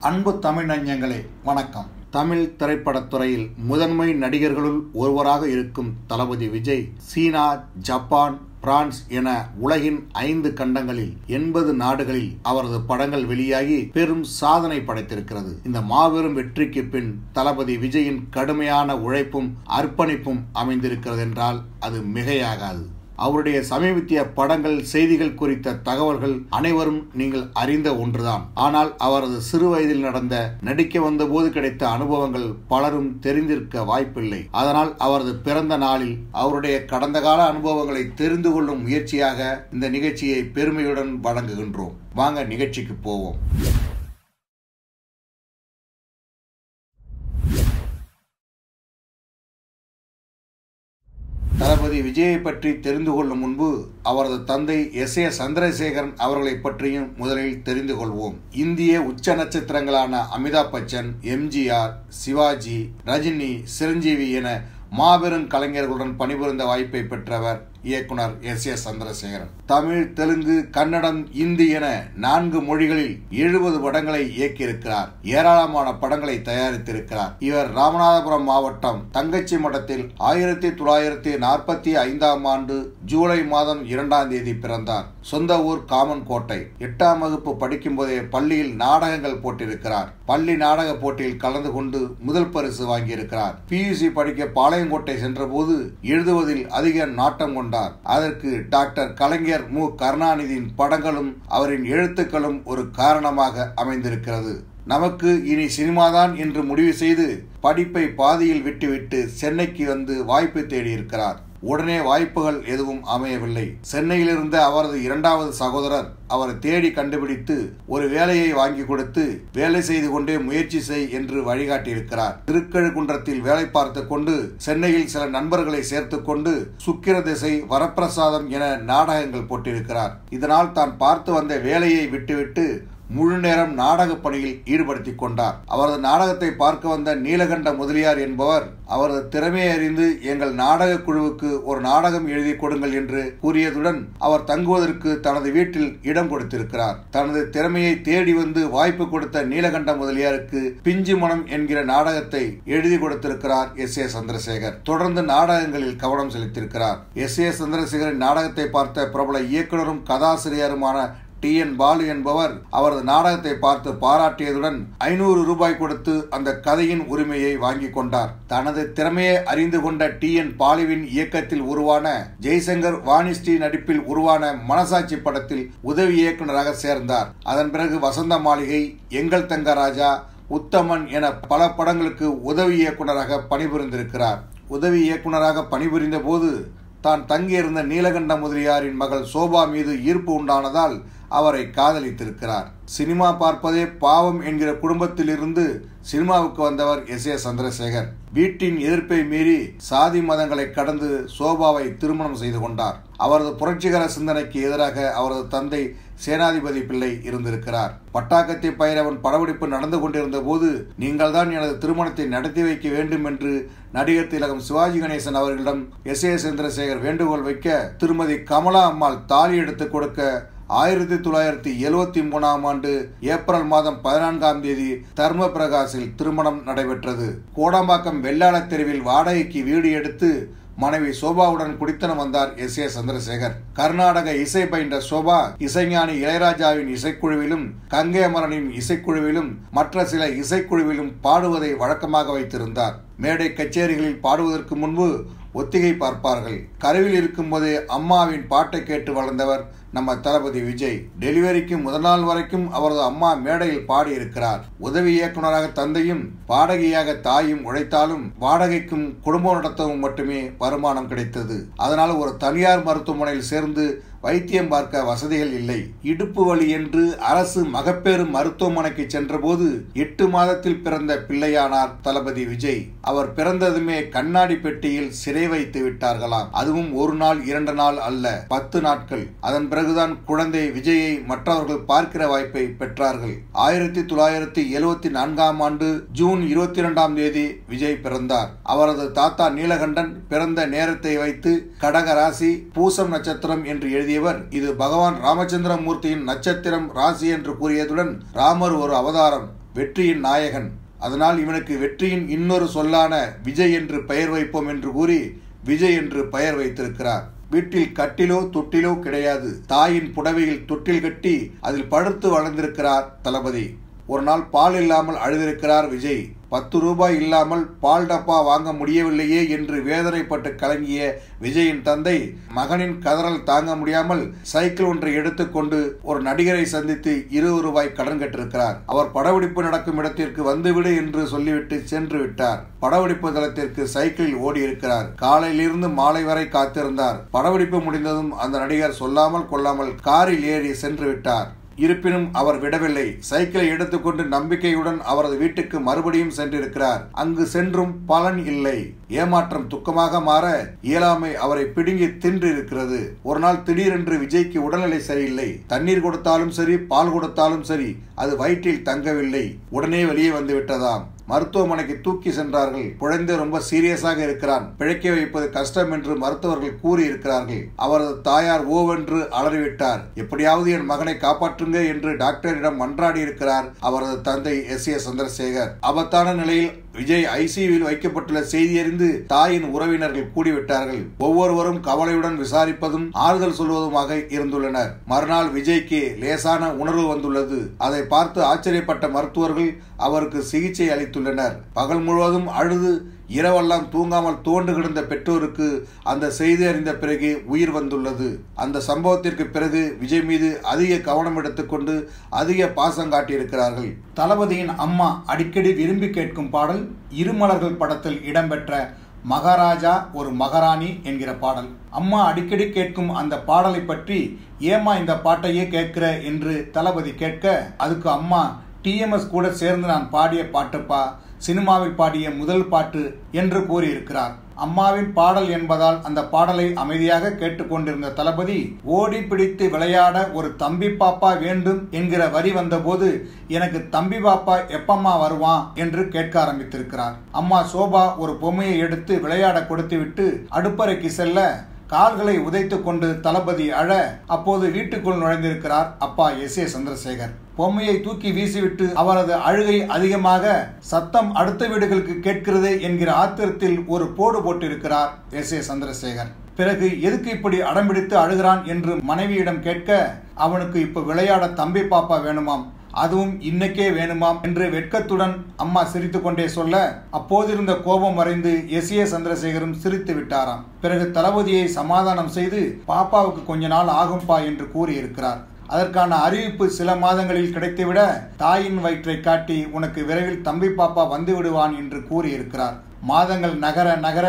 அன்பு தமிழ் நெஞ்சங்களே வணக்கம். தமிழ் திரைப்படத்துறையில் முதன்மை நடிகர்களுள் ஒருவராக இருக்கும் தளபதி விஜய் சீனா, ஜப்பான், பிரான்ஸ் என உலகின் 5 கண்டங்களில் 80 நாடுகளில் அவரது படங்கள் வெளியாகி பெரும் சாதனை படைத்திருக்கிறது. இந்த மாபெரும் வெற்றிக்கு பின் தளபதி விஜயின் கடுமையான உழைப்பும் அர்ப்பணிப்பும் அமைந்திருக்கிறது என்றால் அது மிகையாகாது. அவருடைய சமீபத்திய படங்கள், செய்திகள் குறித்த தகவல்கள் அனைவரும் நீங்கள் அறிந்த ஒன்றுதான். ஆனால் அவரது சிறு வயதில் நடந்த, நடிக்க வந்தபோது கிடைத்த அனுபவங்கள் பலரும் தெரிந்திருக்க வாய்ப்பில்லை. அதனால் அவரது பிறந்த நாளில் அவருடைய கடந்த கால அனுபவங்களை தெரிந்து கொள்ளும் முயற்சியாக இந்த நிகழ்ச்சியை பெருமையுடன் வழங்குகின்றோம். வாங்க நிகழ்ச்சிக்கு போவோம். தளபதி விஜயை பற்றி தெரிந்து கொள்ளும் முன்பு அவரது தந்தை S.A. சந்திரசேகரன் அவர்களை பற்றியும் முதலில் தெரிந்து கொள்வோம். இந்திய உச்ச நட்சத்திரங்களான அமிதாப் பச்சன், MGR, சிவாஜி, ரஜினி, சிரஞ்சீவி என மாபெரும் கலைஞர்களுடன் பணிபுரிந்த வாய்ப்பை பெற்றவர் இயக்குனர் S.A. சந்திரசேகரன். தமிழ், தெலுங்கு, கன்னடம், இந்தி என 4 மொழிகளில் 70 படங்களை இயக்கியிருக்கிறார். ஏராளமான படங்களை தயாரித்திருக்கிறார். இவர் ராமநாதபுரம் மாவட்டம் தங்கச்சி மடத்தில் 1945ஆம் ஆண்டு ஜூலை மாதம் 2ஆம் தேதி பிறந்தார். சொந்த ஊர் காமன்கோட்டை. 8ஆம் வகுப்பு படிக்கும் போதே பள்ளியில் நாடகங்கள் போட்டிருக்கிறார். பள்ளி நாடக போட்டியில் கலந்து கொண்டு முதல் பரிசு வாங்கியிருக்கிறார். PUC படிக்க பாளையங்கோட்டை சென்ற போது எழுதுவதில் அதிக நாட்டம் கொண்டார். அதற்கு டாக்டர் கலைஞர் மு. கருணாநிதியின் படங்களும் அவரின் எழுத்துக்களும் ஒரு காரணமாக அமைந்திருக்கிறது. நமக்கு இனி சினிமாதான் என்று முடிவு செய்து படிப்பை பாதியில் விட்டுவிட்டு சென்னைக்கு வந்து வாய்ப்பு தேடியிருக்கிறார். உடனே வாய்ப்புகள் எதுவும் அமையவில்லை. சென்னையில் இருந்த அவரது 2வது சகோதரர் அவரை தேடி கண்டுபிடித்து ஒரு வேலையை வாங்கி கொடுத்து வேலை செய்து கொண்டே முயற்சி செய் என்று வழிகாட்டியிருக்கிறார். திருக்கழுக்குன்றத்தில் வேலை பார்த்து கொண்டு சென்னையில் சில நண்பர்களை சேர்த்து கொண்டு சுக்கிர திசை, வரப்பிரசாதம் என நாடகங்கள் போட்டிருக்கிறார். இதனால் தான் பார்த்து வந்த வேலையை விட்டுவிட்டு முழு நேரம் நாடக பணியில் ஈடுபடுத்திக் கொண்டார். அவரது நாடகத்தை பார்க்க வந்த நீலகண்ட முதலியார் என்பவர் அவரது திறமையை அறிந்து எங்கள் நாடக குழுவுக்கு ஒரு நாடகம் எழுதி கொடுங்கள் என்று கூறியதுடன் அவர் தங்குவதற்கு தனது வீட்டில் இடம் கொடுத்திருக்கிறார். தனது திறமையை தேடி வந்து வாய்ப்பு கொடுத்த நீலகண்ட முதலியாருக்கு பிஞ்சு மனம் என்கிற நாடகத்தை எழுதி கொடுத்திருக்கிறார் S.A. சந்திரசேகர். தொடர்ந்து நாடகங்களில் கவனம் செலுத்தியிருக்கிறார். S.A. சந்திரசேகரின் நாடகத்தை பார்த்த பிரபல இயக்குனரும் கதாசிரியருமான T.N. பாலு என்பவர் அவரது நாடகத்தை பார்த்து பாராட்டியதுடன் 500 ரூபாய் கொடுத்து அந்த கதையின் உரிமையை வாங்கி கொண்டார். தனது திறமையை அறிந்து கொண்ட T.N. பாலுவின் இயக்கத்தில் உருவான ஜெய்சங்கர், வாணிஸ்ரீ நடிப்பில் உருவான மனசாட்சி படத்தில் உதவி இயக்குநராக சேர்ந்தார். அதன் பிறகு வசந்த மாளிகை, எங்கள் தங்கராஜா, உத்தமன் என பல படங்களுக்கு உதவி இயக்குநராக பணிபுரிந்திருக்கிறார். உதவி இயக்குநராக பணிபுரிந்த போது தான் தங்கியிருந்த நீலகண்ட முதலியாரின் மகள் சோபா மீது ஈர்ப்பு உண்டானதால் அவரை காதலித்திருக்கிறார். சினிமா பார்ப்பதே பாவம் என்கிற குடும்பத்தில் இருந்து சினிமாவுக்கு வந்தவர் S.A. சந்திரசேகர். வீட்டின் எதிர்ப்பை மீறி சாதி மதங்களை கடந்து சோபாவை திருமணம் செய்து கொண்டார். அவரது புரட்சிகர சிந்தனைக்கு எதிராக அவரது தந்தை சேனாதிபதி பிள்ளை இருந்திருக்கிறார். பட்டாக்கத்தி பைரவன் படப்பிடிப்பு நடந்து கொண்டிருந்த போது நீங்கள் தான் எனது திருமணத்தை நடத்தி வைக்க வேண்டும் என்று நடிகர் திலகம் சிவாஜி கணேசன் அவர்களிடம் S.A. சந்திரசேகர் வேண்டுகோள் வைக்க திருமதி கமலா அம்மாள் தாலி எடுத்து கொடுக்க 1973ஆம் ஆண்டு ஏப்ரல் மாதம் 14ஆம் தேதி தர்ம பிரகாசில் திருமணம் நடைபெற்றது. கோடம்பாக்கம் வெள்ளாள தெருவில் வாடகைக்கு வீடு எடுத்து மனைவி சோபாவுடன் குடித்தனம் வந்தார் S.A. சந்திரசேகர். கர்நாடக இசை பயின்ற சோபா இசைஞானி இளையராஜாவின் இசைக்குழுவிலும், கங்கை அமரனின் இசைக்குழுவிலும், மற்ற சில இசைக்குழுவிலும் பாடுவதை வழக்கமாக வைத்திருந்தார். மேடை கச்சேரிகளில் பாடுவதற்கு முன்பு ஒத்திகை பார்ப்பார்கள். கருவில் இருக்கும் போதே அம்மாவின் பாட்டை கேட்டு வளர்ந்தவர் நம்ம தளபதி விஜய். டெலிவரிக்கு முதல் நாள் வரைக்கும் அவரது அம்மா மேடையில் பாடியிருக்கிறார். உதவி இயக்குநராக தந்தையும் பாடகியாக தாயும் உழைத்தாலும் வாடகைக்கும் குடும்பம் நடத்தவும் மட்டுமே வருமானம் கிடைத்தது. அதனால் ஒரு தனியார் மருத்துவமனையில் சேர்ந்து வைத்தியம் பார்க்க வசதிகள் இல்லை. இடுப்பு வலி என்று அரசு மகப்பேறு மருத்துவமனைக்கு சென்றபோது 8 மாதத்தில் பிறந்த பிள்ளையானார் தளபதி விஜய். அவர் பிறந்ததுமே கண்ணாடி பெட்டியில் சிறை வைத்து விட்டார்களாம். அதுவும் 1 நாள் 2 நாள் அல்ல, 10 நாட்கள். அதன் பிறகுதான் குழந்தை விஜயை மற்றவர்கள் பார்க்கிற வாய்ப்பை பெற்றார்கள். 1974ஆம் ஆண்டு ஜூன் 22ஆம் தேதி விஜய் பிறந்தார். அவரது தாத்தா நீலகண்டன் பிறந்த நேரத்தை வைத்து கடக ராசி, பூசம் நட்சத்திரம் என்று எழுதிய இது பகவான் ராமச்சந்திர மூர்த்தியின் நட்சத்திரம் ராசி என்று கூறியதுடன் ராமர் ஒரு அவதாரம், வெற்றியின் நாயகன். அதனால் இவனுக்கு வெற்றியின் இன்னொரு சொல்லான விஜய் என்று பெயர் வைப்போம் என்று கூறி விஜய் என்று பெயர் வைத்திருக்கிறார். வீட்டில் கட்டிலோ தொட்டிலோ கிடையாது. தாயின் புடவையில் தொட்டில் கட்டி அதில் படுத்து வளர்ந்திருக்கிறார் தளபதி. ஒரு நாள் பால் இல்லாமல் அழுதிருக்கிறார் விஜய். 10 ரூபாய் இல்லாமல் பால் டப்பா வாங்க முடியவில்லையே என்று வேதனைப்பட்டு கலங்கிய விஜயின் தந்தை மகனின் கதறல் தாங்க முடியாமல் சைக்கிள் ஒன்றை எடுத்துக்கொண்டு ஒரு நடிகரை சந்தித்து 20 ரூபாய் கடன் கட்டிருக்கிறார். அவர் படப்பிடிப்பு நடக்கும் இடத்திற்கு வந்துவிடு என்று சொல்லிவிட்டு சென்று விட்டார். படப்பிடிப்பு தளத்திற்கு சைக்கிளில் ஓடி இருக்கிறார். காலையிலிருந்து மாலை வரை காத்திருந்தார். படப்பிடிப்பு முடிந்ததும் அந்த நடிகர் சொல்லாமல் கொள்ளாமல் காரில் ஏறி சென்று விட்டார். இருப்பினும் அவர் விடவில்லை. சைக்கிளை எடுத்துக்கொண்டு நம்பிக்கையுடன் அவரது வீட்டுக்கு மறுபடியும் சென்றிருக்கிறார். அங்கு சென்றும் பலன் இல்லை. ஏமாற்றம் துக்கமாக மாற இயலாமை அவரை பிடுங்கி தின்று இருக்கிறது. ஒரு நாள் திடீரென்று விஜய்க்கு உடல்நிலை சரியில்லை. தண்ணீர் கொடுத்தாலும் சரி, பால் கொடுத்தாலும் சரி, அது வயிற்றில் தங்கவில்லை. உடனே வெளியே வந்து விட்டதாம். மருத்துவமனைக்கு தூக்கி சென்றார்கள். குழந்தை ரொம்ப சீரியஸாக இருக்கிறான், பிழைக்க வைப்பது கஷ்டம் என்று மருத்துவர்கள் கூறி இருக்கிறார்கள். அவரது தாயார் ஓவென்று அலறிவிட்டார். எப்படியாவது என் மகனை காப்பாற்றுங்க என்று டாக்டரிடம் மன்றாடி இருக்கிறார் அவரது தந்தை S.A. சந்திரசேகர். ஆபத்தான நிலையில் விஜய் ICUவில் வைக்கப்பட்டுள்ள செய்தி அறிந்து தாயின் உறவினர்கள் கூடிவிட்டார்கள். ஒவ்வொருவரும் கவலையுடன் விசாரிப்பதும் ஆறுதல் சொல்வதுமாக இருந்துள்ளனர். மறுநாள் விஜய்க்கு லேசான உணர்வு வந்துள்ளது. அதை பார்த்து ஆச்சரியப்பட்ட மருத்துவர்கள் அவருக்கு சிகிச்சை அளித்துள்ளனர். பகல் முழுவதும் அழுது இரவெல்லாம் தூங்காமல் தோண்டு கிடந்த பெற்றோருக்கு அந்த செய்தி அறிந்த பிறகு உயிர் வந்துள்ளது. அந்த சம்பவத்திற்கு பிறகு விஜய் மீது அதிக கவனம் எடுத்துக்கொண்டு அதிக பாசம் காட்டியிருக்கிறார்கள். தளபதியின் அம்மா அடிக்கடி விரும்பி கேட்கும் பாடல் இருமலர்கள் படத்தில் இடம்பெற்ற மகாராஜா ஒரு மகாராணி என்கிற பாடல். அம்மா அடிக்கடி கேட்கும் அந்த பாடலை பற்றி ஏமா இந்த பாட்டையே கேட்கிற என்று தளபதி கேட்க, அதுக்கு அம்மா TMS கூட சேர்ந்து நான் பாடிய பாட்டுப்பா, சினிமாவில் பாடிய முதல் பாட்டு என்று கூறியிருக்கிறார். அம்மாவின் பாடல் என்பதால் அந்த பாடலை அமைதியாக கேட்டுக்கொண்டிருந்த தளபதி ஓடி பிடித்து விளையாட ஒரு தம்பி பாப்பா வேண்டும் என்கிற வரி வந்தபோது எனக்கு தம்பி பாப்பா எப்பம்மா வருவான் என்று கேட்க ஆரம்பித்திருக்கிறார். அம்மா சோபா ஒரு பொம்மையை எடுத்து விளையாட கொடுத்துவிட்டு அடுப்பறைக்கு செல்ல கால்களை உதைத்து கொண்டு தளபதி அழ, அப்போது வீட்டுக்குள் நுழைந்திருக்கிறார் அப்பா S.A. சந்திரசேகர். பொம்மையை தூக்கி வீசிவிட்டு அவரது அழுகை அதிகமாக சத்தம் அடுத்த வீடுகளுக்கு கேட்கிறது என்கிற ஆத்திரத்தில் ஒரு போடு போட்டிருக்கிறார் S.A. சந்திரசேகர். பிறகு எதுக்கு இப்படி அடம்பிடித்து அழுகிறான் என்று மனைவியிடம் கேட்க, அவனுக்கு இப்ப விளையாட தம்பி பாப்பா வேணுமாம், அதுவும் இன்னைக்கே வேணுமாம் என்று வெட்கத்துடன் அம்மா சிரித்து கொண்டே சொல்ல, அப்போதிருந்த கோபம் மறைந்து S.A. சந்திரசேகரும் சிரித்து விட்டாராம். பிறகு தளபதியை சமாதானம் செய்து பாப்பாவுக்கு கொஞ்ச நாள் ஆகும்பா என்று கூறியிருக்கிறார். அதற்கான அறிவிப்பு சில மாதங்களில் கிடைத்துவிட தாயின் வயிற்றை காட்டி உனக்கு விரைவில் தம்பி பாப்பா வந்து விடுவான் என்று கூறியிருக்கிறார். மாதங்கள் நகர நகர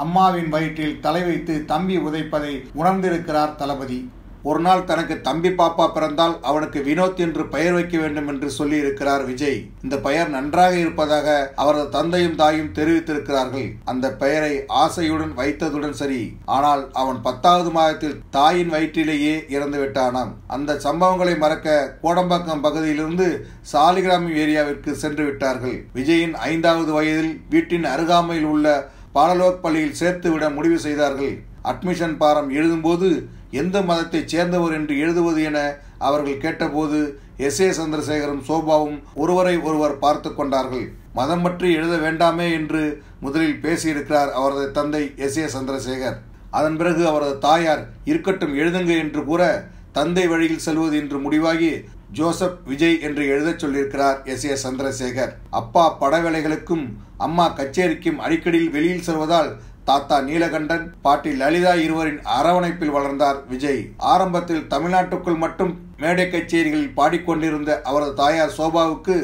அம்மாவின் வயிற்றில் தலை வைத்து தம்பி உதைப்பதை உணர்ந்திருக்கிறார் தளபதி. ஒரு நாள் தனக்கு தம்பி பாப்பா பிறந்தால் அவனுக்கு வினோத் என்று பெயர் வைக்க வேண்டும் என்று சொல்லி இருக்கிறார் விஜய். இந்த பெயர் நன்றாக இருப்பதாக அவரது தந்தையும் தாயும் தெரிவித்திருக்கிறார்கள். அந்த பெயரை ஆசையுடன் வைத்ததுடன் சரி, ஆனால் அவன் 10வது மாதத்தில் தாயின் வயிற்றிலேயே இறந்து விட்டானாம். அந்த சம்பவங்களை மறக்க கோடம்பாக்கம் பகுதியிலிருந்து சாலிகிராமம் ஏரியாவிற்கு சென்று விட்டார்கள். விஜயின் 5வது வயதில் வீட்டின் அருகாமையில் உள்ள பாலலோக் பள்ளியில் சேர்த்துவிட முடிவு செய்தார்கள். அட்மிஷன் பாரம் எழுதும்போது எந்த மதத்தை சேர்ந்தவர் என்று எழுதுவது என அவர்கள் கேட்டபோது S.A. சந்திரசேகரும் சோபாவும் ஒருவரை ஒருவர் பார்த்து கொண்டார்கள். மதம் பற்றி எழுத வேண்டாமே என்று முதலில் பேசியிருக்கிறார் அவரது தந்தை S.A. சந்திரசேகர். அதன் பிறகு அவரது தாயார் இருக்கட்டும் எழுதுங்க என்று கூற தந்தை வழியில் செல்வது என்று முடிவாகி ஜோசப் விஜய் என்று எழுதச் சொல்லியிருக்கிறார் S.A. சந்திரசேகர். அப்பா படவேளைகளுக்கும் அம்மா கச்சேரிக்கும் அடிக்கடி வெளியில் செல்வதால் தாத்தா நீலகண்டன், பாட்டி லலிதா இருவரின் அரவணைப்பில் வளர்ந்தார் விஜய். ஆரம்பத்தில் தமிழ்நாட்டுக்குள் மட்டும் மேடை கச்சேரிகளில் பாடிக்கொண்டிருந்த அவரது தாயார் சோபாவுக்கு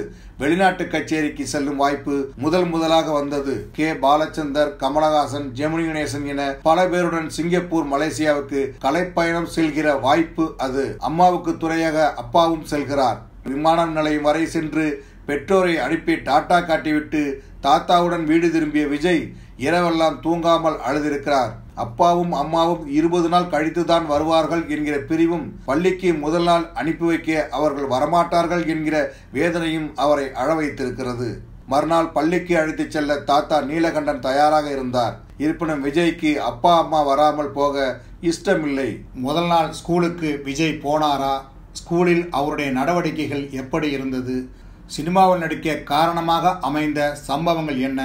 வெளிநாட்டு கச்சேரிக்கு செல்லும் வாய்ப்பு முதலாக வந்தது. K. பாலச்சந்தர், கமலஹாசன், ஜெமினி கணேசன் என பல பேருடன் சிங்கப்பூர், மலேசியாவுக்கு கலைப்பயணம் செல்கிற வாய்ப்பு அது. அம்மாவுக்கு துணையாக அப்பாவும் செல்கிறார். விமான நிலையம் வரை சென்று பெற்றோரை அனுப்பி டாட்டா காட்டிவிட்டு தாத்தாவுடன் வீடு திரும்பிய விஜய் இரவெல்லாம் தூங்காமல் அழுதிருக்கிறார். அப்பாவும் அம்மாவும் 20 நாள் கழித்துதான் வருவார்கள் என்கிற பிரிவும், பள்ளிக்கு முதல் நாள் அனுப்பி வைக்க அவர்கள் வரமாட்டார்கள் என்கிற வேதனையும் அவரை அழ வைத்திருக்கிறது. மறுநாள் பள்ளிக்கு அழைத்துச் செல்ல தாத்தா நீலகண்டன் தயாராக இருந்தார். இருப்பினும் விஜய்க்கு அப்பா அம்மா வராமல் போக இஷ்டமில்லை. முதல் நாள் ஸ்கூலுக்கு விஜய் போனாரா? ஸ்கூலில் அவருடைய நடவடிக்கைகள் எப்படி இருந்தது? சினிமாவில் நடிக்க காரணமாக அமைந்த சம்பவங்கள் என்ன?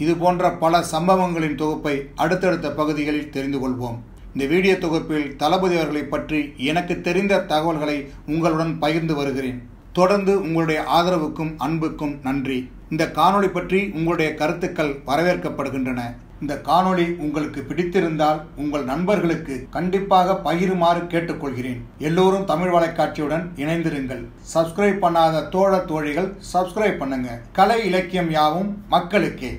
இது போன்ற பல சம்பவங்களின் தொகுப்பை அடுத்தடுத்த பகுதிகளில் தெரிந்து கொள்வோம். இந்த வீடியோ தொகுப்பில் தளபதி அவர்களை பற்றி எனக்கு தெரிந்த தகவல்களை உங்களுடன் பகிர்ந்து வருகிறேன். தொடர்ந்து உங்களுடைய ஆதரவுக்கும் அன்புக்கும் நன்றி. இந்த காணொளி பற்றி உங்களுடைய கருத்துக்கள் வரவேற்கப்படுகின்றன. இந்த காணொளி உங்களுக்கு பிடித்திருந்தால் உங்கள் நண்பர்களுக்கு கண்டிப்பாக பகிருமாறு கேட்டுக்கொள்கிறேன். எல்லோரும் தமிழ் வலைக்காட்சியுடன் இணைந்திருங்கள். சப்ஸ்கிரைப் பண்ணாத தோழ தோழிகள் சப்ஸ்கிரைப் பண்ணுங்க. கலை இலக்கியம் யாவும் மக்களுக்கே.